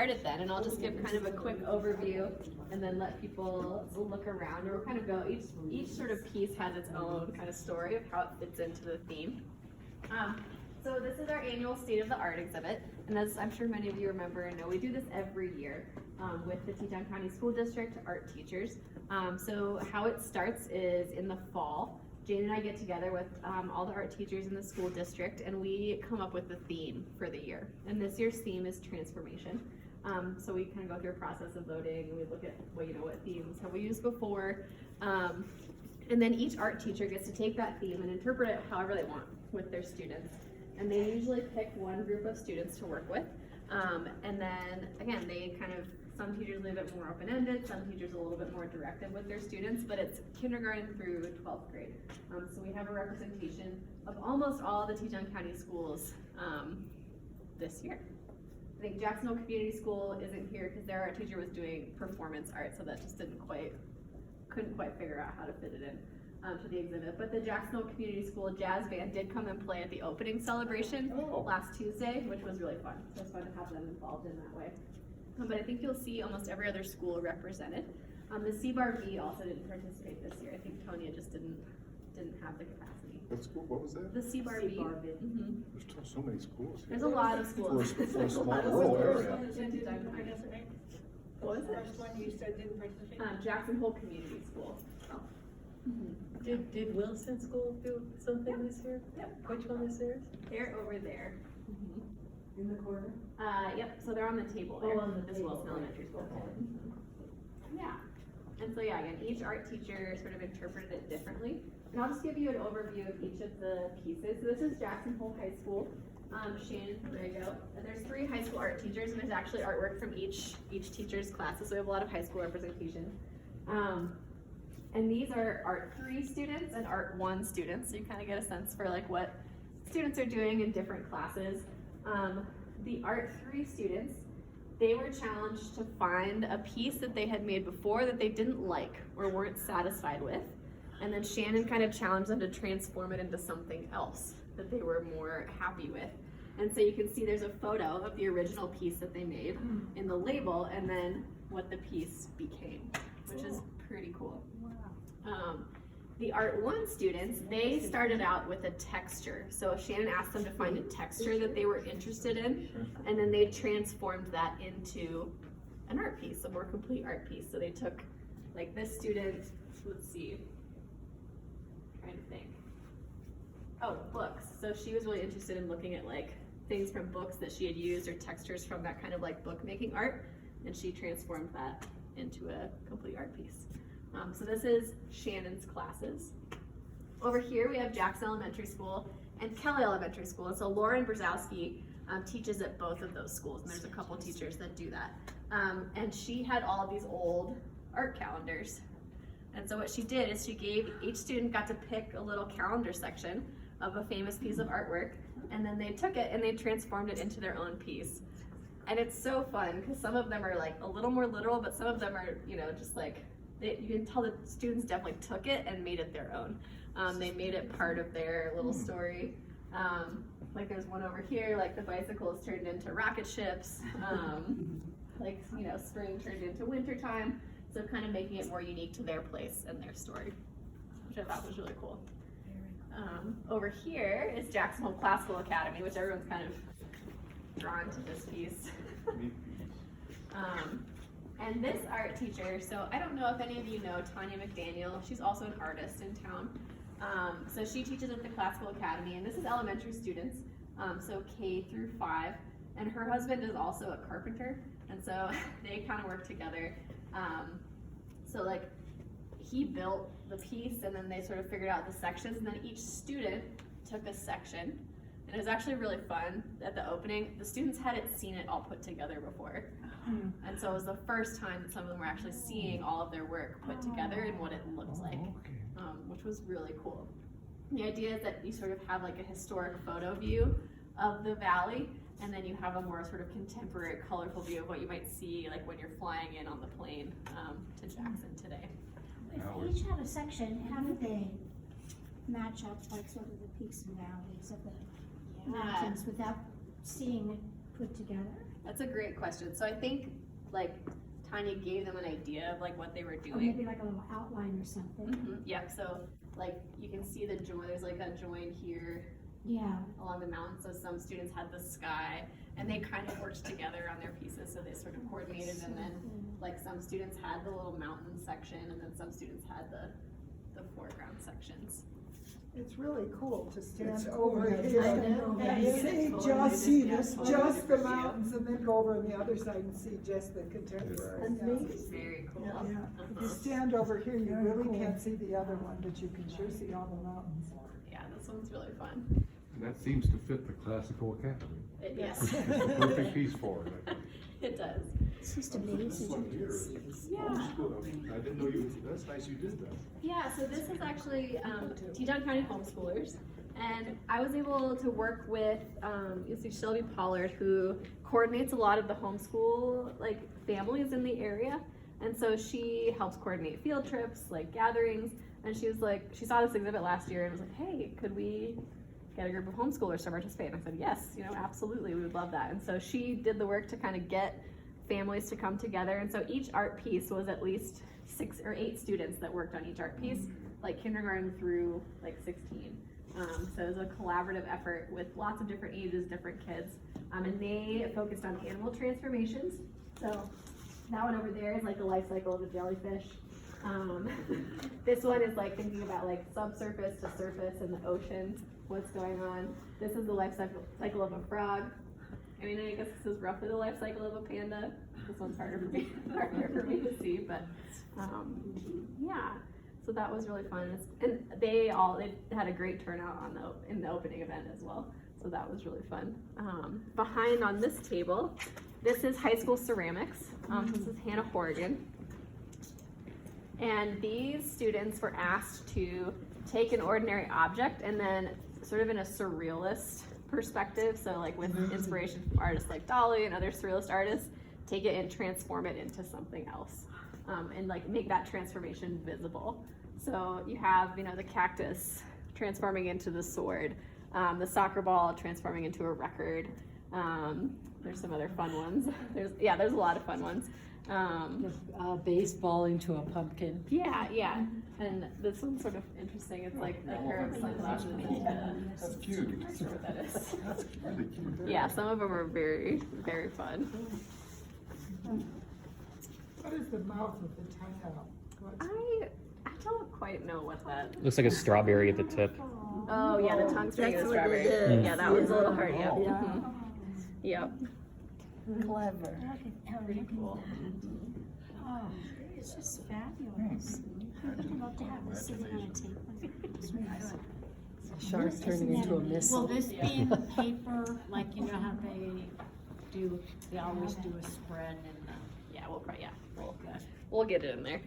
Started then, and I'll just give kind of a quick overview and then let people look around, or we'll kind of go, each sort of piece has its own kind of story of how it fits into the theme. So this is our annual State of the Art exhibit, and as I'm sure many of you remember and know, we do this every year with the Teton County School District art teachers. So how it starts is in the fall. Jane and I get together with all the art teachers in the school district, and we come up with the theme for the year. And this year's theme is transformation. So we kind of go through a process of voting, and we look at what themes have we used before. And then each art teacher gets to take that theme and interpret it however they want with their students. And they usually pick one group of students to work with. And then again, they kind of, some teachers leave it more open-ended, some teachers a little bit more directive with their students, but it's kindergarten through 12th grade. So we have a representation of almost all the Teton County schools this year. I think Jacksonville Community School isn't here because their art teacher was doing performance art, so that just couldn't quite figure out how to fit it in to the exhibit. But the Jacksonville Community School Jazz Band did come and play at the opening celebration last Tuesday, which was really fun. So it's fun to have them involved in that way. But I think you'll see almost every other school represented. The CBAR-B also didn't participate this year. I think Tonya just didn't have the capacity. What school? What was that? The CBAR-B. Mm-hmm. There's so many schools here. There's a lot of schools. For a small rural area. What was it? First one you said didn't participate? Jackson Hole Community School. Oh. Mm-hmm. Did Wilson School do something this year? Yep. Which one is theirs? They're over there. In the corner? Yep, so they're on the table there. On the as table. Wilson Elementary School. Yeah. And so yeah, again, each art teacher sort of interpreted it differently. And I'll just give you an overview of each of the pieces. So this is Jackson Hole High School. Shannon, there you go. And there's 3 high school art teachers, and there's actually artwork from each teacher's classes, so we have a lot of high school representation. And these are Art 3 students and Art 1 students, so you kind of get a sense for like what students are doing in different classes. The Art 3 students, they were challenged to find a piece that they had made before that they didn't like or weren't satisfied with. And then Shannon kind of challenged them to transform it into something else that they were more happy with. And so you can see there's a photo of the original piece that they made in the label, and then what the piece became, which is pretty cool. The Art 1 students, they started out with a texture. So Shannon asked them to find a texture that they were interested in, and then they transformed that into an art piece, a more complete art piece. So they took, like this student, let's see, trying to think. Oh, books. So she was really interested in looking at like things from books that she had used or textures from that kind of like bookmaking art, and she transformed that into a complete art piece. So this is Shannon's classes. Over here we have Jackson Elementary School and Kelly Elementary School. And so Lauren Brzezowski teaches at both of those schools, and there's a couple teachers that do that. And she had all of these old art calendars. And so what she did is she gave, each student got to pick a little calendar section of a famous piece of artwork, and then they took it and they transformed it into their own piece. And it's so fun because some of them are like a little more literal, but some of them are, just like, you can tell the students definitely took it and made it their own. They made it part of their little story. Like there's one over here, like the bicycles turned into rocket ships, spring turned into wintertime. So kind of making it more unique to their place and their story, which I thought was really cool. Over here is Jackson Hole Classical Academy, which everyone's kind of drawn to this piece. And this art teacher, so I don't know if any of you know Tanya McDaniel. She's also an artist in town. So she teaches at the Classical Academy, and this is elementary students, so K through 5. And her husband is also a carpenter, and so they kind of work together. So like he built the piece, and then they sort of figured out the sections, and then each student took a section. And it was actually really fun at the opening. The students hadn't seen it all put together before. And so it was the first time that some of them were actually seeing all of their work put together and what it looked like, which was really cool. The idea is that you sort of have like a historic photo view of the valley, and then you have a more sort of contemporary, colorful view of what you might see like when you're flying in on the plane to Jackson today. If each had a section, how did they match up like sort of the peaks and valleys of the mountains without seeing it put together? That's a great question. So I think like Tanya gave them an idea of like what they were Or doing. maybe like a little outline or something. Yep, so like you can see the join, there's like a join here Yeah. along the mountain. So some students had the sky and they kind of worked together on their pieces. So they sort of coordinated, and then like some students had the little mountain section, and then some students had the foreground sections. It's really cool to stand It's over cool, here I know. and Yeah, see totally just see just- this, yeah, just the totally. mountains, and then go over on the other side and see just the contemporary. Amazing. Very cool. Yeah, if Uh-huh. you stand over here, you Very really cool. can't see the other one, but you can sure see all the mountains. Yeah, this one's really fun. And that seems to fit the classical academy. Yes. It's a perfect piece for it, I think. It does. It's just This amazing. one here, Yeah. homeschool. I didn't know you, that's nice you did that. Yeah, so this is actually Teton County homeschoolers, and I was able to work with you see Shelby Pollard, who coordinates a lot of the homeschool like families in the area, and so she helps coordinate field trips, like gatherings, and she was like, she saw this exhibit last year and was like, hey, could we get a group of homeschoolers to participate? And I said, yes, you know, absolutely, we would love that. And so she did the work to kind of get families to come together, and so each art piece was at least 6 or 8 students that worked on each art piece, like kindergarten through like 16. So it was a collaborative effort with lots of different ages, different kids, and they focused on animal transformations. So that one over there is like the life cycle of a jellyfish. This one is like thinking about like subsurface to surface in the ocean, what's going on. This is the life cycle of a frog. I mean, I guess this is roughly the life cycle of a panda. This one's harder for me to see, but yeah. So that was really fun, and they had a great turnout in the opening event as well. So that was really fun. Behind on this table, this is high school ceramics. This is Hannah Horgan, and these students were asked to take an ordinary object and then sort of in a surrealist perspective, so like with inspiration from artists like Dali and other surrealist artists, take it and transform it into something else, and like make that transformation visible. So you have, you know, the cactus transforming into the sword, the soccer ball transforming into a record. There's some other fun ones. There's a lot of fun ones. Baseball into a pumpkin. Yeah, and this one's sort of interesting. It's like a pair of sunglasses into. That's cute. Not sure what that is. That's really cute. Yeah, some of them are very, very fun. What is the mouth with the tongue out? What's- I don't quite know what that. Looks like a strawberry at the tip. Oh yeah, the tongue's turning into That's what it strawberry. is. Yeah, that one's a little hard. Yep. Yeah. Mhm. Yep. Clever. Pretty cool. Oh, it's just fabulous. I'd love to have this sitting on a table. Shark turning into a Will missile. this be in the paper, like you know how they always do a spread and Yeah, we'll get it in there.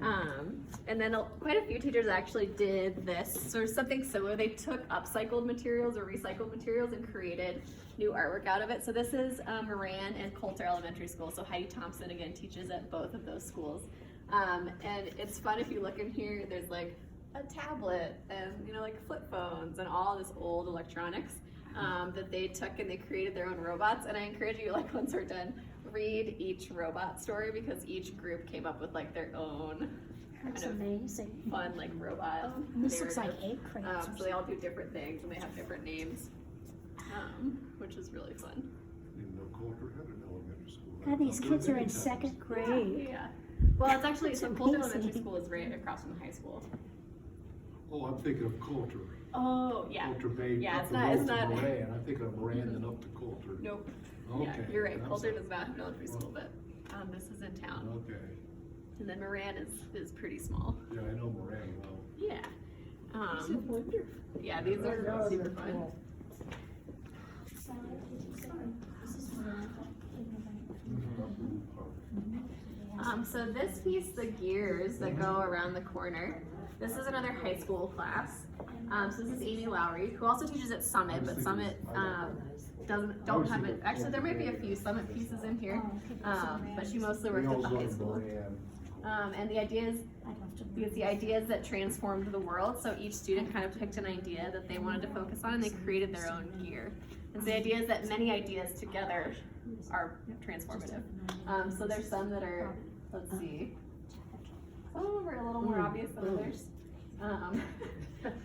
And then quite a few teachers actually did this, sort of something similar. They took upcycled materials or recycled materials and created new artwork out of it. So this is Moran and Coulter Elementary School. So Heidi Thompson again teaches at both of those schools. And it's fun if you look in here, there's like a tablet and, you know, like flip phones and all this old electronics that they took, and they created their own robots. And I encourage you, like once we're done, read each robot story, because each group came up with like their own That's kind of amazing. fun like robot. And this looks like narrative. egg crates. or So they all do different things and they have different names, which is really fun. Didn't know Coulter had an elementary school. God, these kids are in Many second times. grade. Yeah. Well, it's actually, That's so Coulter amazing. Elementary School is right across from the high school. Oh, I'm thinking of Coulter. Oh, yeah. Coulter Bay. Yeah, up it's the not- road it's to not- Moran. I'm thinking of Moran and up to Coulter. Nope. Okay. Yeah, you're right. I'm Coulter sorry. does not have an elementary school, but this is in town. Okay. And then Moran is pretty small. Yeah, I know Moran well. Yeah. These are wonderful. Yeah, these Yeah, are super they're fun. cool. This is So this piece, the gears that go around the corner, this is another high school class. So this is Amy Lowry, who also teaches at Summit, but Summit don't have it. Actually, there might be a few Summit pieces in here, but she mostly worked at the high school. And the idea is, I'd love to. because the ideas that transformed the world, so each student kind of picked an idea that they wanted to focus on, and they created their own gear. And so the idea is that many ideas together transformative. So there's some that are, let's see, some of them are a little more obvious than others.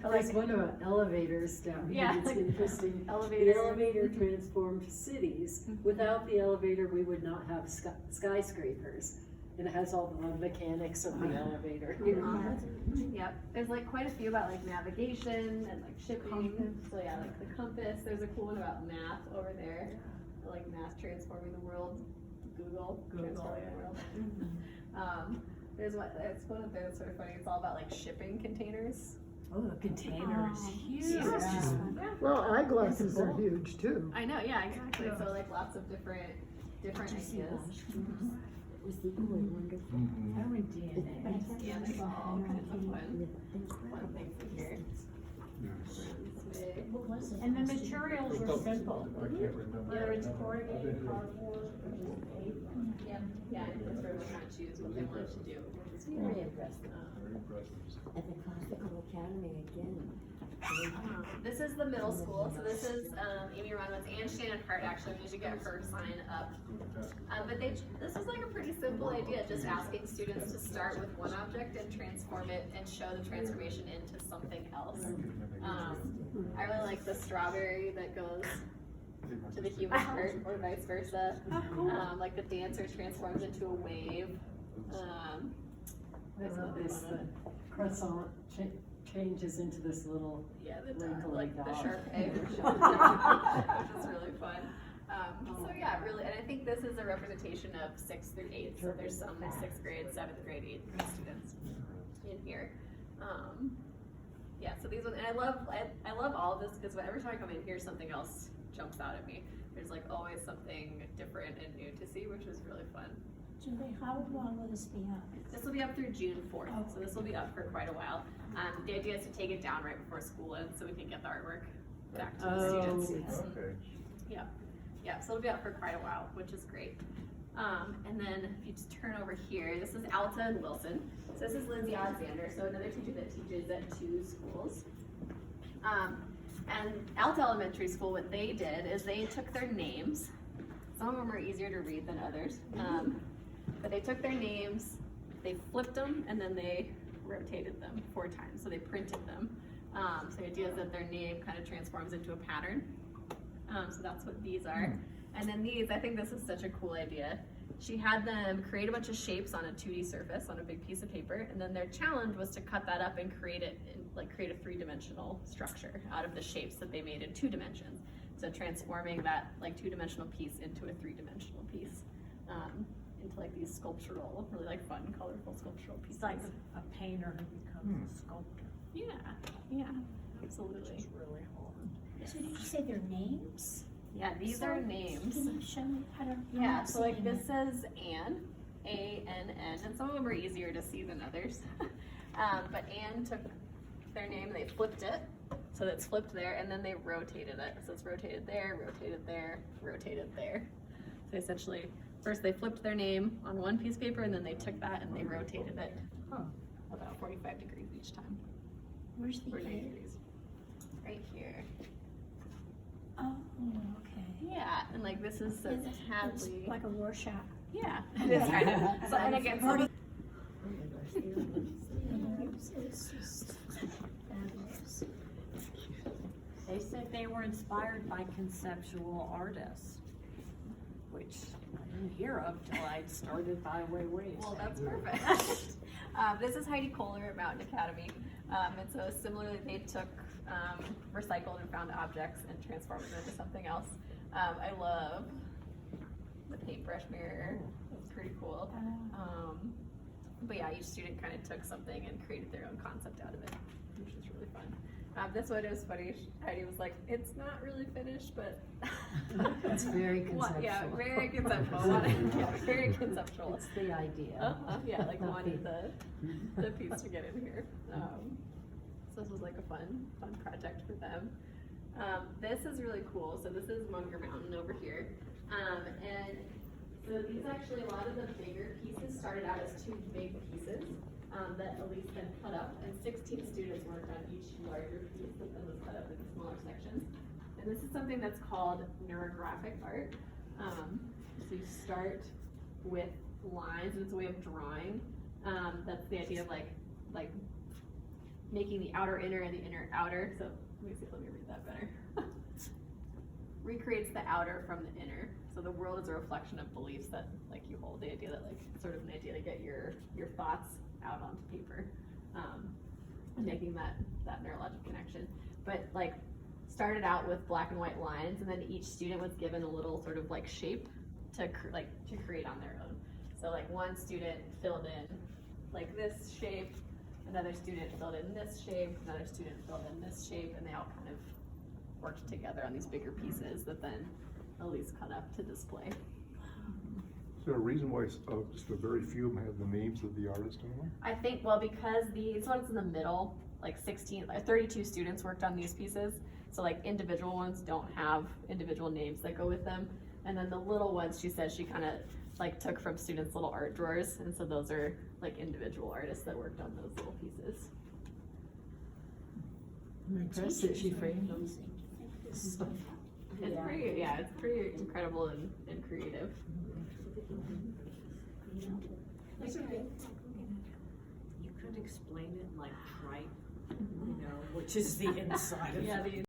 Like one about elevators down here, Yeah, it's like interesting. elevator. The elevator transformed cities. Without the elevator, we would not have skyscrapers. And it has all the mechanics of the elevator. you know. Yep, there's like quite a few about like navigation and like shipping, so yeah, like the compass, there's a cool one about math over there, like math transforming the world, Google transforming the world. There's one up there that's sort of funny, it's all about like shipping containers. Oh, the containers, Oh, huge. Yeah. Well, eyeglasses are huge too. I know, yeah, exactly, so like lots of different ideas. It was equally wonderful. I went DNA. Yeah, there's all kinds of fun things in here. What was it? And the materials were simple. I can't remember. Whether it's corrugated cardboard, or just paper. Yeah, and it's sort of kind of choose what they wanted to do, which is very impressive. Very impressive. At the Classical Academy again. This is the middle school, so this is Amy Ronowitz and Shannon Hart, actually, we should get her sign up. But this is like a pretty simple idea, just asking students to start with one object and transform it and show the transformation into something else. I really like the strawberry that goes to the human heart or vice versa. Like the dancer transforms into a wave. I love this, the croissant changes into this little Yeah, the wrinkly like the dot. sharp egg, which is really fun. So yeah, really, and I think this is a representation of 6th through 8th, so there's some 6th grade, 7th grade, 8th grade students in here. Yeah, so these ones, and I love all of this, because every time I come in here, something else jumps out at me. There's like always something different and new to see, which is really fun. Julie, how long will this be up? This will be up through June 4th, so this will be up for quite a while. The idea is to take it down right before school ends, so we can get the artwork back to the students. Okay. Yeah, so it'll be up for quite a while, which is great. And then if you just turn over here, this is Alta and Wilson. So this is Lindsay Alexander, so another teacher that teaches at 2 schools. And Alta Elementary School, what they did is they took their names. Some of them are easier to read than others. But they took their names, they flipped them, and then they rotated them 4 times. So they printed them. So the idea is that their name kind of transforms into a pattern. So that's what these are. And then these, I think this is such a cool idea. She had them create a bunch of shapes on a 2D surface on a big piece of paper, and then their challenge was to cut that up and create a 3-dimensional structure out of the shapes that they made in 2 dimensions. So transforming that like 2-dimensional piece into a 3-dimensional piece, into like these sculptural, really like fun, colorful sculptural pieces. It's like a painter who becomes a sculptor. Yeah, absolutely. It's really hard. So did you say their names? Yeah, these So, are names. Can you show me? I'm Yeah, not so like seeing this it. says Anne, A-N-N, and some of them are easier to see than others. But Anne took their name, they flipped it, so it's flipped there, and then they rotated it. So it's rotated there, rotated there, rotated there. So essentially, first they flipped their name on one piece of paper, and then they took that and they rotated it about 45 degrees each time. Where's the 49 A? degrees. Right here. Oh, okay. Yeah, and like this is says It's Hadley. like a Rorschach. Yeah, it is kind of. So, and again, some of It's just fabulous. They said they were inspired by conceptual artists, which I didn't hear of till I started by Ways. Well, that's perfect. This is Heidi Kohler at Mountain Academy. And so similarly, they took recycled and found objects and transformed them into something else. I love the paintbrush mirror. It's pretty cool. But yeah, each student kind of took something and created their own concept out of it, which is really fun. This one is funny. Heidi was like, "It's not really finished, but It's very conceptual. Yeah, very conceptual. Yeah, very conceptual. It's the idea. Yeah, like wanted the piece to get in here. So this was like a fun project for them. This is really cool. So this is Munger Mountain over here. And so these actually, a lot of the bigger pieces started out as 2 big pieces that Elise then cut up, and 16 students worked on each larger piece that then was cut up into smaller sections. And this is something that's called neurographic art. So you start with lines, and it's a way of drawing. That's the idea of like making the outer inner and the inner outer. So let me read that better. Recreates the outer from the inner. So the world is a reflection of beliefs that like you hold. The idea that like sort of an idea to get your thoughts out onto paper, and making that neurologic connection. But like started out with black and white lines, and then each student was given a little sort of like shape to create on their own. So like one student filled in like this shape, another student filled in this shape, another student filled in this shape, and they all kind of worked together on these bigger pieces that then Elise cut up to display. Is there a reason why just a very few of them have the names of the artist on them? I think, well, because these ones in the middle, like 32 students worked on these pieces. So like individual ones don't have individual names that go with them. And then the little ones, she said she kind of like took from students' little art drawers. And so those are like individual artists that worked on those little pieces. I'm impressed that she framed them. It's pretty incredible and creative. You could explain it like tripe, you know, which is the inside of Yeah, it. the